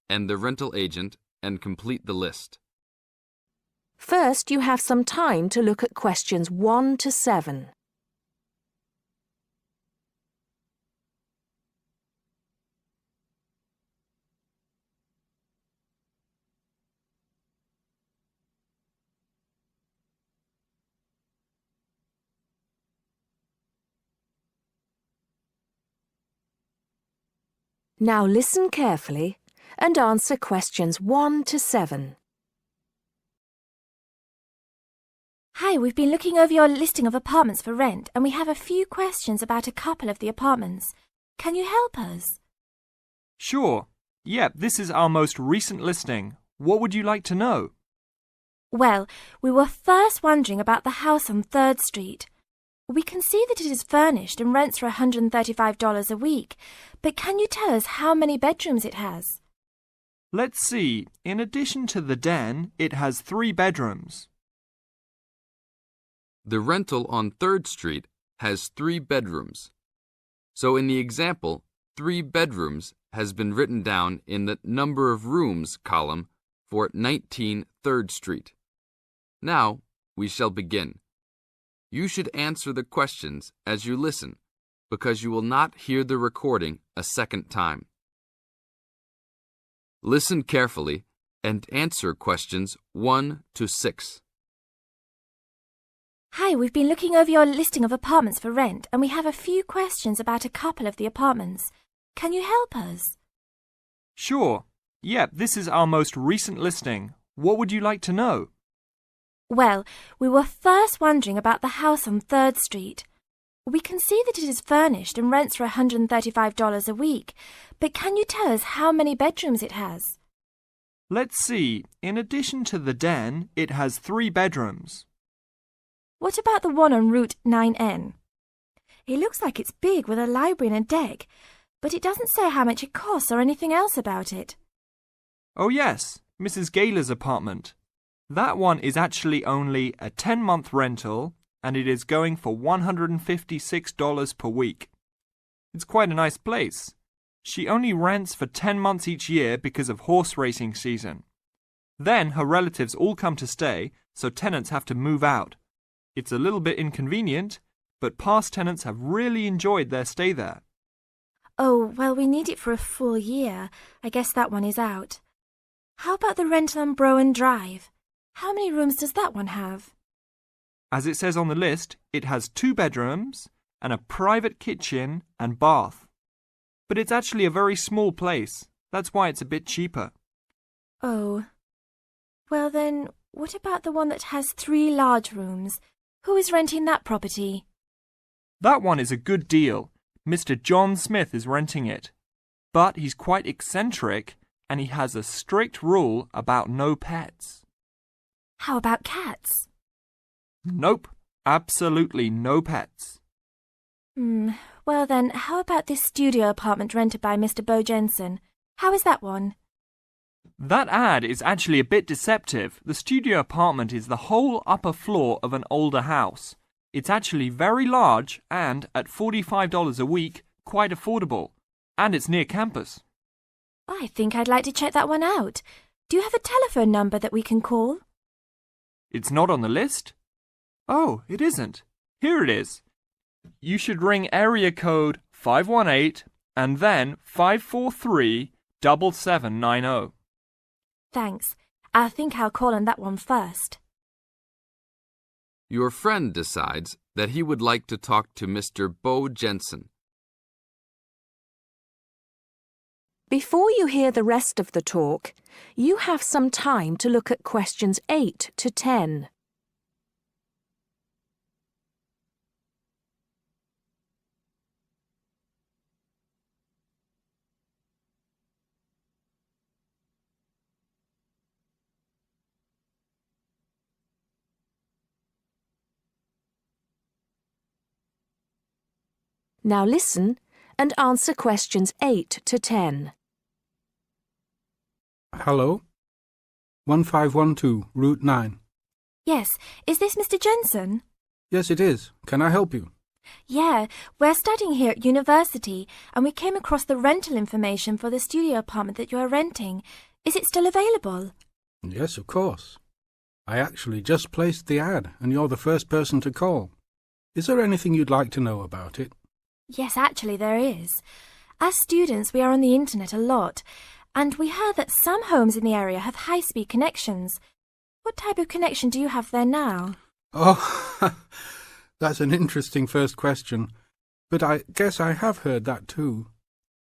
and the rental agent and complete the list. First, you have some time to look at questions 1 to 7. Now listen carefully and answer questions 1 to 7. Hi, we've been looking over your listing of apartments for rent and we have a few questions about a couple of the apartments. Can you help us? Sure. Yeah, this is our most recent listing. What would you like to know? Well, we were first wondering about the house on 3rd Street. We can see that it is furnished and rents for $135 a week, but can you tell us how many bedrooms it has? Let's see. In addition to the den, it has 3 bedrooms. The rental on 3rd Street has 3 bedrooms. So in the example, 3 bedrooms has been written down in the number of rooms column for 19 3rd Street. Now we shall begin. You should answer the questions as you listen, because you will not hear the recording a second time. Listen carefully and answer questions 1 to 6. Hi, we've been looking over your listing of apartments for rent and we have a few questions about a couple of the apartments. Can you help us? Sure. Yeah, this is our most recent listing. What would you like to know? Well, we were first wondering about the house on 3rd Street. We can see that it is furnished and rents for $135 a week, but can you tell us how many bedrooms it has? Let's see. In addition to the den, it has 3 bedrooms. What about the one on Route 9N? It looks like it's big with a library and a deck, but it doesn't say how much it costs or anything else about it. Oh yes, Mrs. Gaylor's apartment. That one is actually only a 10-month rental and it is going for $156 per week. It's quite a nice place. She only rents for 10 months each year because of horse racing season. Then her relatives all come to stay, so tenants have to move out. It's a little bit inconvenient, but past tenants have really enjoyed their stay there. Oh, well, we need it for a full year. I guess that one is out. How about the rental on Broen Drive? How many rooms does that one have? As it says on the list, it has 2 bedrooms and a private kitchen and bath. But it's actually a very small place. That's why it's a bit cheaper. Oh. Well then, what about the one that has 3 large rooms? Who is renting that property? That one is a good deal. Mr. John Smith is renting it. But he's quite eccentric and he has a strict rule about no pets. How about cats? Nope, absolutely no pets. Well then, how about this studio apartment rented by Mr. Bo Jensen? How is that one? That ad is actually a bit deceptive. The studio apartment is the whole upper floor of an older house. It's actually very large and, at $45 a week, quite affordable. And it's near campus. I think I'd like to check that one out. Do you have a telephone number that we can call? It's not on the list? Oh, it isn't. Here it is. You should ring area code 518 and then 543-7790. Thanks. I think I'll call on that one first. Your friend decides that he would like to talk to Mr. Bo Jensen. Before you hear the rest of the talk, you have some time to look at questions 8 to 10. Now listen and answer questions 8 to 10. Hello? 1512, Route 9. Yes, is this Mr. Jensen? Yes, it is. Can I help you? Yeah, we're studying here at university and we came across the rental information for the studio apartment that you are renting. Is it still available? Yes, of course. I actually just placed the ad, and you're the first person to call. Is there anything you'd like to know about it? Yes, actually there is. As students, we are on the internet a lot, and we heard that some homes in the area have high-speed connections. What type of connection do you have there now? Oh, that's an interesting first question. But I guess I have heard that too.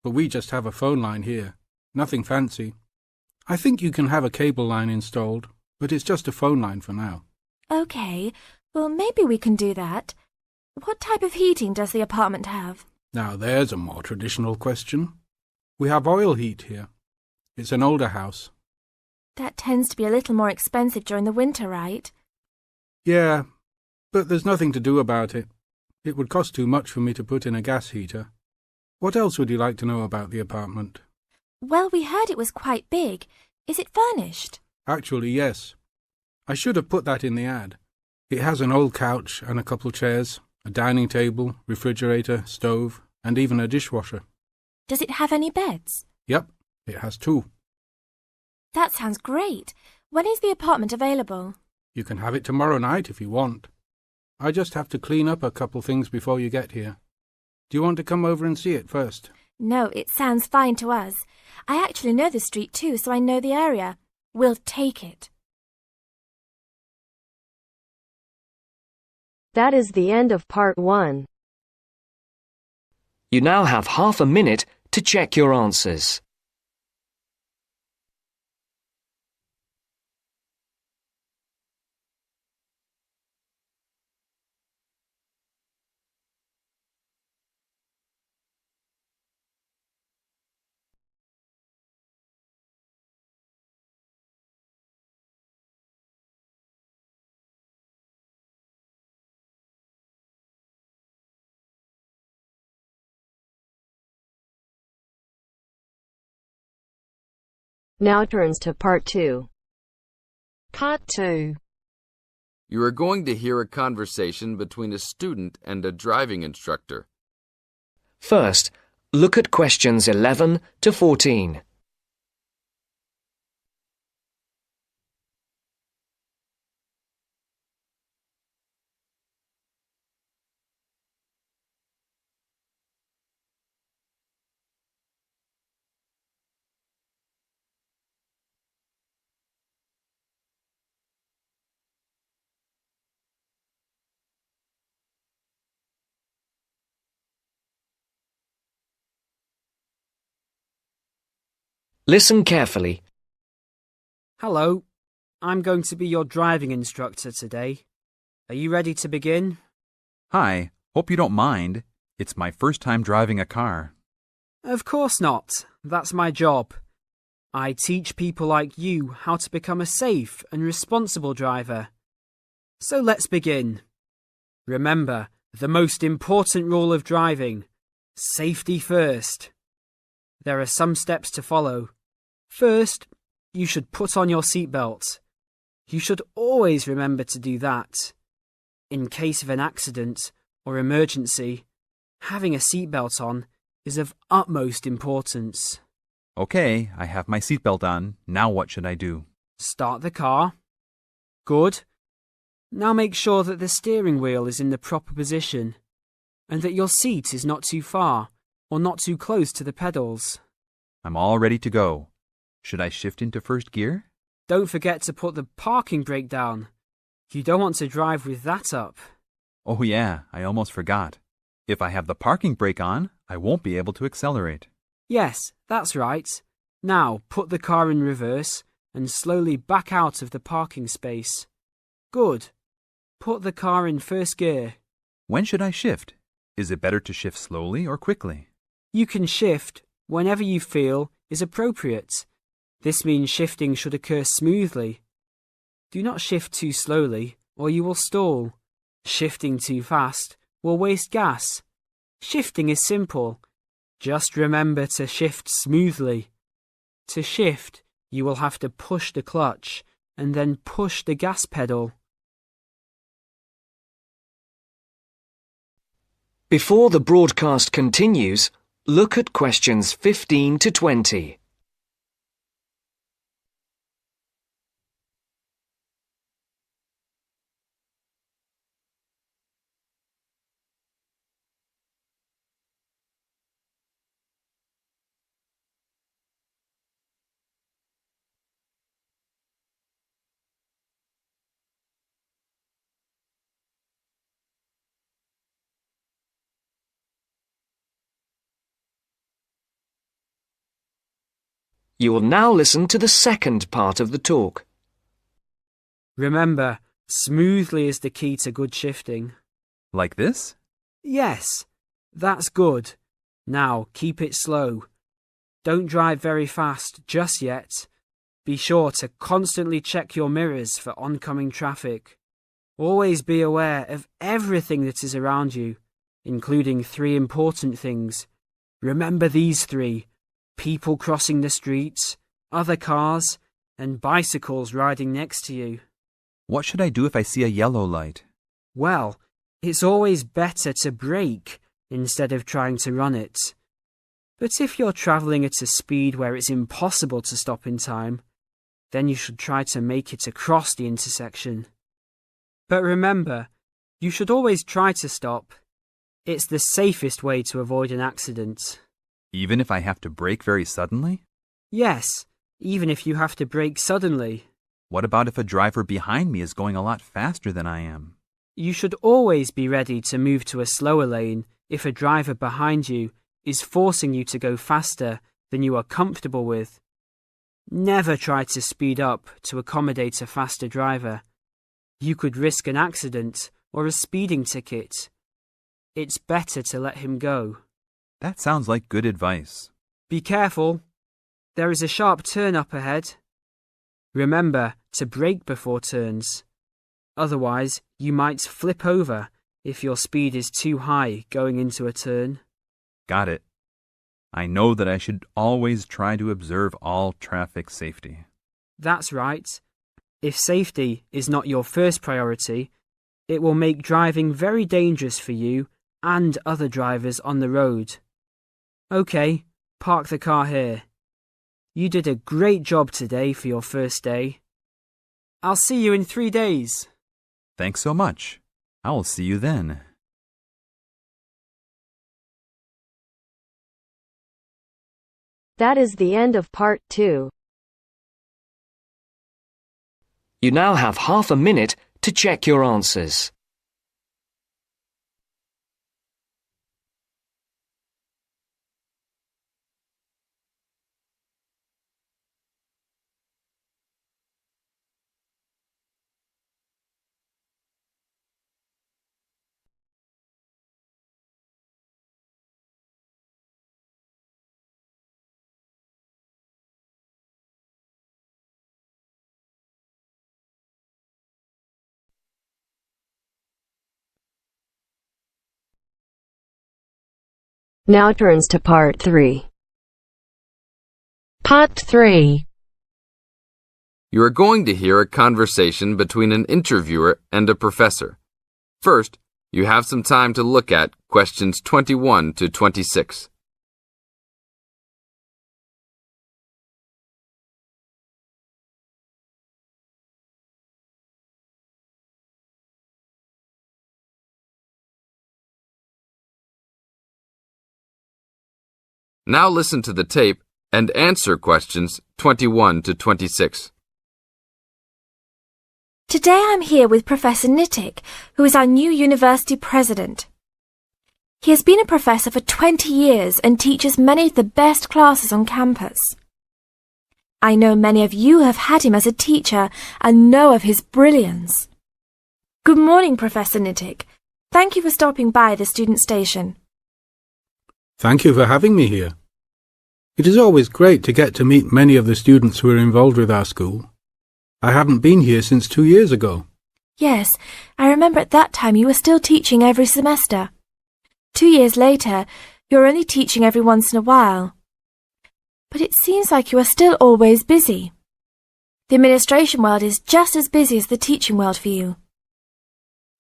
But we just have a phone line here. Nothing fancy. I think you can have a cable line installed, but it's just a phone line for now. Okay, well maybe we can do that. What type of heating does the apartment have? Now there's a more traditional question. We have oil heat here. It's an older house. That tends to be a little more expensive during the winter, right? Yeah, but there's nothing to do about it. It would cost too much for me to put in a gas heater. What else would you like to know about the apartment? Well, we heard it was quite big. Is it furnished? Actually, yes. I should have put that in the ad. It has an old couch and a couple chairs, a dining table, refrigerator, stove, and even a dishwasher. Does it have any beds? Yep, it has 2. That sounds great. When is the apartment available? You can have it tomorrow night if you want. I just have to clean up a couple things before you get here. Do you want to come over and see it first? No, it sounds fine to us. I actually know the street too, so I know the area. We'll take it. That is the end of part 1. You now have half a minute to check your answers. Now turns to part 2. Part 2. You are going to hear a conversation between a student and a driving instructor. First, look at questions 11 to 14. Listen carefully. Hello, I'm going to be your driving instructor today. Are you ready to begin? Hi, hope you don't mind. It's my first time driving a car. Of course not. That's my job. I teach people like you how to become a safe and responsible driver. So let's begin. Remember, the most important rule of driving: safety first. There are some steps to follow. First, you should put on your seatbelt. You should always remember to do that. In case of an accident or emergency, having a seatbelt on is of utmost importance. Okay, I have my seatbelt on. Now what should I do? Start the car. Good. Now make sure that the steering wheel is in the proper position and that your seat is not too far or not too close to the pedals. I'm all ready to go. Should I shift into first gear? Don't forget to put the parking brake down. You don't want to drive with that up. Oh yeah, I almost forgot. If I have the parking brake on, I won't be able to accelerate. Yes, that's right. Now put the car in reverse and slowly back out of the parking space. Good. Put the car in first gear. When should I shift? Is it better to shift slowly or quickly? You can shift whenever you feel is appropriate. This means shifting should occur smoothly. Do not shift too slowly or you will stall. Shifting too fast will waste gas. Shifting is simple. Just remember to shift smoothly. To shift, you will have to push the clutch and then push the gas pedal. Before the broadcast continues, look at questions 15 to 20. You will now listen to the second part of the talk. Remember, smoothly is the key to good shifting. Like this? Yes, that's good. Now keep it slow. Don't drive very fast just yet. Be sure to constantly check your mirrors for oncoming traffic. Always be aware of everything that is around you, including 3 important things. Remember these 3. People crossing the streets, other cars, and bicycles riding next to you. What should I do if I see a yellow light? Well, it's always better to brake instead of trying to run it. But if you're travelling at a speed where it's impossible to stop in time, then you should try to make it across the intersection. But remember, you should always try to stop. It's the safest way to avoid an accident. Even if I have to brake very suddenly? Yes, even if you have to brake suddenly. What about if a driver behind me is going a lot faster than I am? You should always be ready to move to a slower lane if a driver behind you is forcing you to go faster than you are comfortable with. Never try to speed up to accommodate a faster driver. You could risk an accident or a speeding ticket. It's better to let him go. That sounds like good advice. Be careful. There is a sharp turn up ahead. Remember to brake before turns. Otherwise, you might flip over if your speed is too high going into a turn. Got it. I know that I should always try to observe all traffic safety. That's right. If safety is not your first priority, it will make driving very dangerous for you and other drivers on the road. Okay, park the car here. You did a great job today for your first day. I'll see you in 3 days. Thanks so much. I will see you then. That is the end of part 2. You now have half a minute to check your answers. Now turns to part 3. Part 3. You are going to hear a conversation between an interviewer and a professor. First, you have some time to look at questions 21 to 26. Now listen to the tape and answer questions 21 to 26. Today I'm here with Professor Nittick, who is our new university president. He has been a professor for 20 years and teaches many of the best classes on campus. I know many of you have had him as a teacher and know of his brilliance. Good morning, Professor Nittick. Thank you for stopping by the student station. Thank you for having me here. It is always great to get to meet many of the students who are involved with our school. I haven't been here since 2 years ago. Yes, I remember at that time you were still teaching every semester. 2 years later, you're only teaching every once in a while. But it seems like you are still always busy. The administration world is just as busy as the teaching world for you.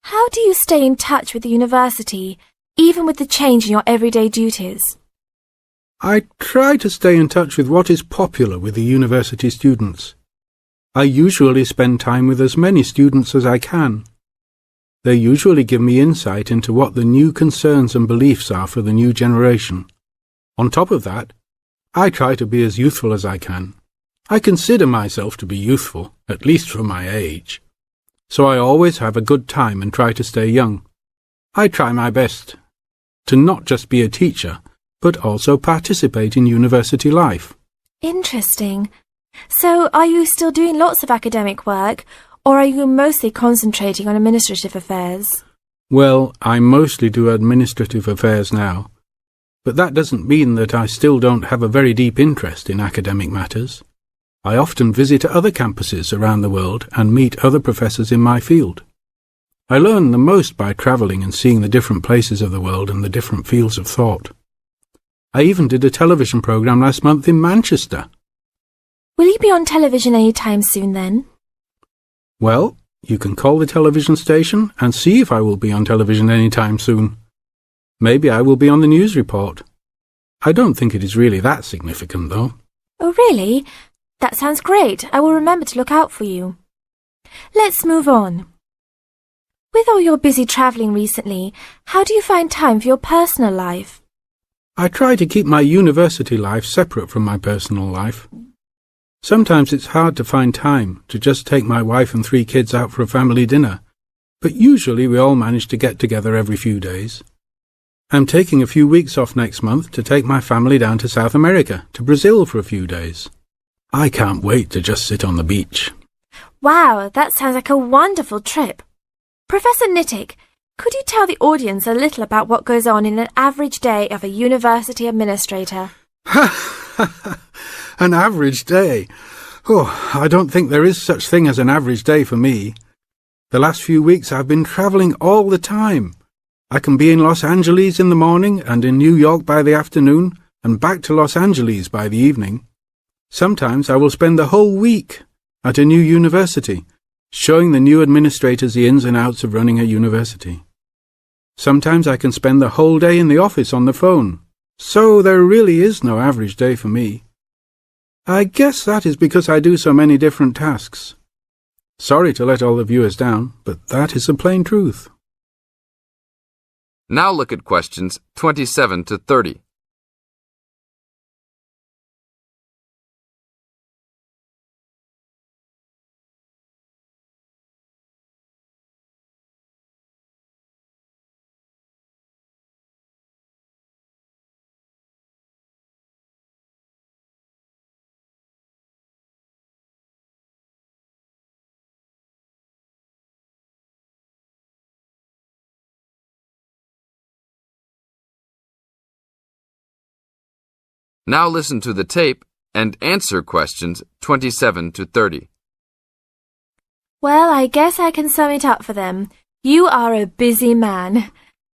How do you stay in touch with the university even with the change in your everyday duties? I try to stay in touch with what is popular with the university students. I usually spend time with as many students as I can. They usually give me insight into what the new concerns and beliefs are for the new generation. On top of that, I try to be as youthful as I can. I consider myself to be youthful, at least for my age. So I always have a good time and try to stay young. I try my best to not just be a teacher, but also participate in university life. Interesting. So, are you still doing lots of academic work, or are you mostly concentrating on administrative affairs? Well, I mostly do administrative affairs now, but that doesn't mean that I still don't have a very deep interest in academic matters. I often visit other campuses around the world and meet other professors in my field. I learn the most by travelling and seeing the different places of the world and the different fields of thought. I even did a television programme last month in Manchester. Will you be on television any time soon then? Well, you can call the television station and see if I will be on television any time soon. Maybe I will be on the news report. I don't think it is really that significant, though. Oh, really? That sounds great. I will remember to look out for you. Let's move on. With all your busy travelling recently, how do you find time for your personal life? I try to keep my university life separate from my personal life. Sometimes it's hard to find time to just take my wife and 3 kids out for a family dinner, but usually we all manage to get together every few days. I'm taking a few weeks off next month to take my family down to South America, to Brazil for a few days. I can't wait to just sit on the beach. Wow, that sounds like a wonderful trip. Professor Nittick, could you tell the audience a little about what goes on in an average day of a university administrator? An average day? Oh, I don't think there is such thing as an average day for me. The last few weeks I've been travelling all the time. I can be in Los Angeles in the morning and in New York by the afternoon and back to Los Angeles by the evening. Sometimes I will spend the whole week at a new university, showing the new administrators the ins and outs of running a university. Sometimes I can spend the whole day in the office on the phone, so there really is no average day for me. I guess that is because I do so many different tasks. Sorry to let all the viewers down, but that is the plain truth. Now look at questions 27 to 30. Now listen to the tape and answer questions 27 to 30. Well, I guess I can sum it up for them. You are a busy man.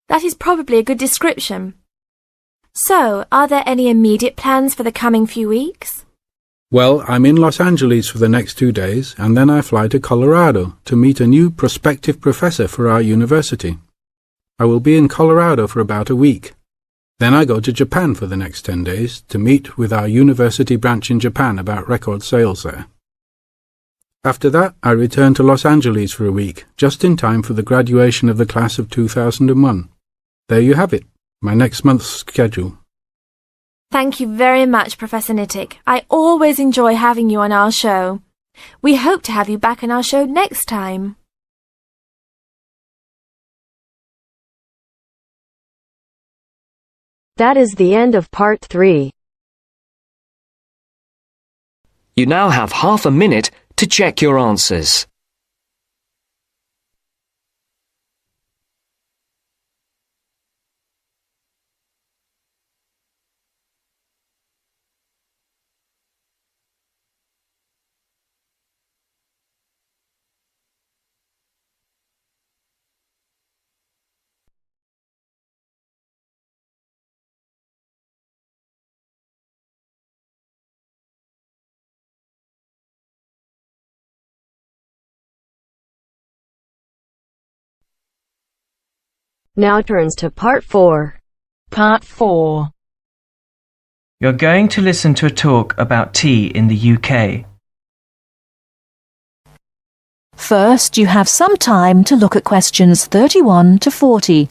That is probably a good description. So, are there any immediate plans for the coming few weeks? Well, I'm in Los Angeles for the next 2 days, and then I fly to Colorado to meet a new prospective professor for our university. I will be in Colorado for about a week. Then I go to Japan for the next 10 days to meet with our university branch in Japan about record sales there. After that, I return to Los Angeles for a week, just in time for the graduation of the class of 2001. There you have it, my next month's schedule. Thank you very much, Professor Nittick. I always enjoy having you on our show. We hope to have you back on our show next time. That is the end of part 3. You now have half a minute to check your answers. Now turns to Part 4. Part 4. You're going to listen to a talk about tea in the UK. First, you have some time to look at questions 31 to 40.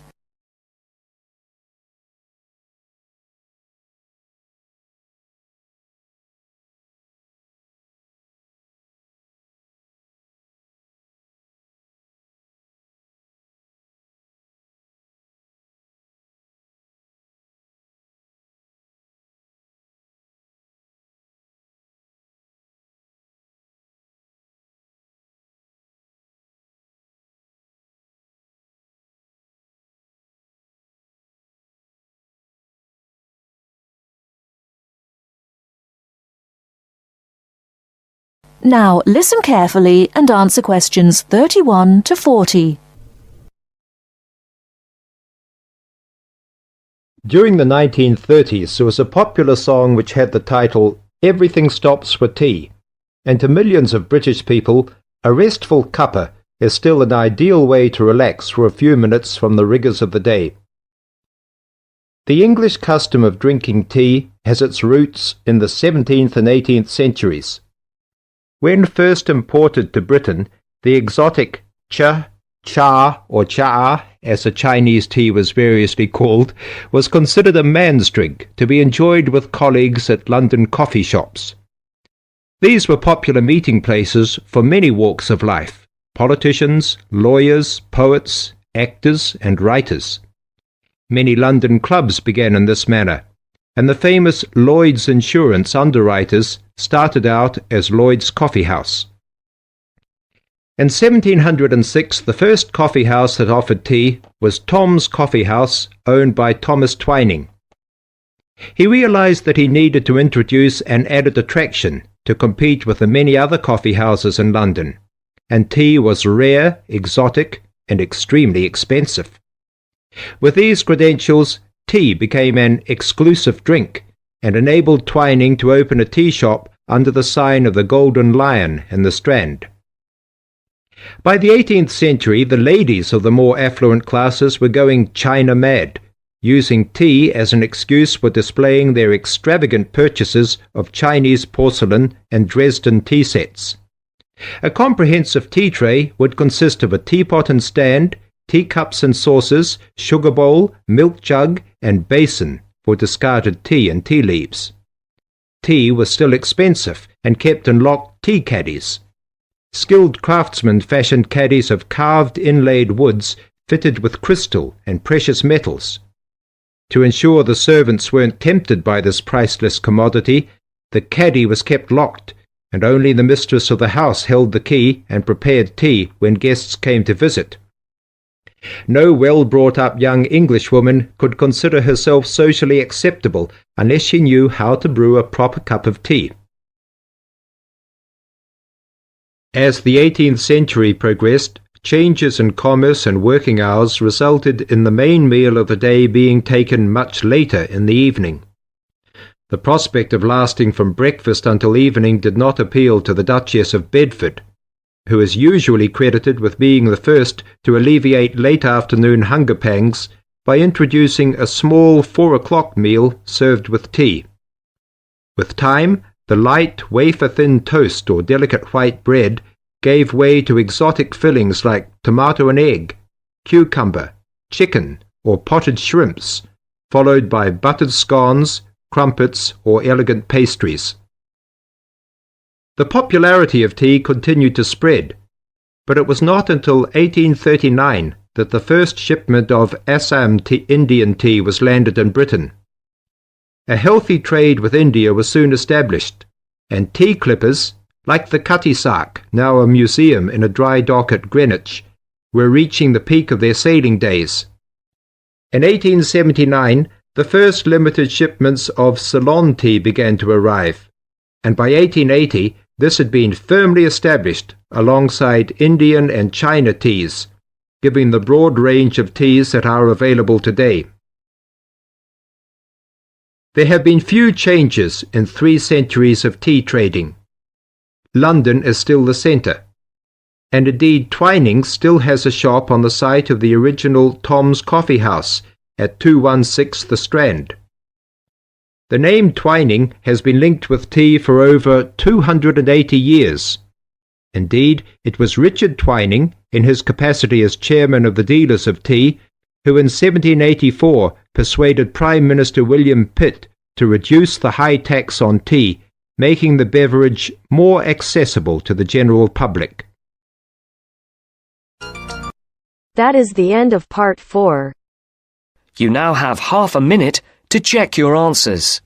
Now listen carefully and answer questions 31 to 40. During the 1930s, there was a popular song which had the title, "Everything Stops for Tea," and to millions of British people, a restful cuppa is still an ideal way to relax for a few minutes from the rigours of the day. The English custom of drinking tea has its roots in the 17th and 18th centuries. When first imported to Britain, the exotic cha, or cha, as the Chinese tea was variously called, was considered a man's drink to be enjoyed with colleagues at London coffee shops. These were popular meeting places for many walks of life: politicians, lawyers, poets, actors, and writers. Many London clubs began in this manner, and the famous Lloyd's Insurance underwriters started out as Lloyd's Coffee House. In 1706, the first coffee house that offered tea was Tom's Coffee House, owned by Thomas Twining. He realized that he needed to introduce an added attraction to compete with the many other coffee houses in London, and tea was rare, exotic, and extremely expensive. With these credentials, tea became an exclusive drink and enabled Twining to open a tea shop under the sign of the Golden Lion in the Strand. By the 18th century, the ladies of the more affluent classes were going China mad, using tea as an excuse for displaying their extravagant purchases of Chinese porcelain and Dresden tea sets. A comprehensive tea tray would consist of a teapot and stand, teacups and saucers, sugar bowl, milk jug, and basin for discarded tea and tea leaves. Tea was still expensive and kept in locked tea caddies. Skilled craftsmen fashioned caddies of carved inlaid woods fitted with crystal and precious metals. To ensure the servants weren't tempted by this priceless commodity, the caddy was kept locked, and only the mistress of the house held the key and prepared tea when guests came to visit. No well-brought-up young Englishwoman could consider herself socially acceptable unless she knew how to brew a proper cup of tea. As the 18th century progressed, changes in commerce and working hours resulted in the main meal of the day being taken much later in the evening. The prospect of lasting from breakfast until evening did not appeal to the Duchess of Bedford, who is usually credited with being the first to alleviate late afternoon hunger pangs by introducing a small 4 o'clock meal served with tea. With time, the light, wafer-thin toast or delicate white bread gave way to exotic fillings like tomato and egg, cucumber, chicken, or potted shrimps, followed by buttered scones, crumpets, or elegant pastries. The popularity of tea continued to spread, but it was not until 1839 that the first shipment of Assam Indian tea was landed in Britain. A healthy trade with India was soon established, and tea clippers, like the Cutty Sark, now a museum in a dry dock at Greenwich, were reaching the peak of their sailing days. In 1879, the first limited shipments of Ceylon tea began to arrive, and by 1880 this had been firmly established alongside Indian and China teas, giving the broad range of teas that are available today. There have been few changes in 3 centuries of tea trading. London is still the centre. and indeed Twinings still has a shop on the site of the original Tom's Coffee House at 216 The Strand. The name Twining has been linked with tea for over 280 years. Indeed, it was Richard Twining, in his capacity as chairman of the dealers of tea, who in 1784 persuaded Prime Minister William Pitt to reduce the high tax on tea, making the beverage more accessible to the general public. That is the end of part 4. You now have half a minute to check your answers.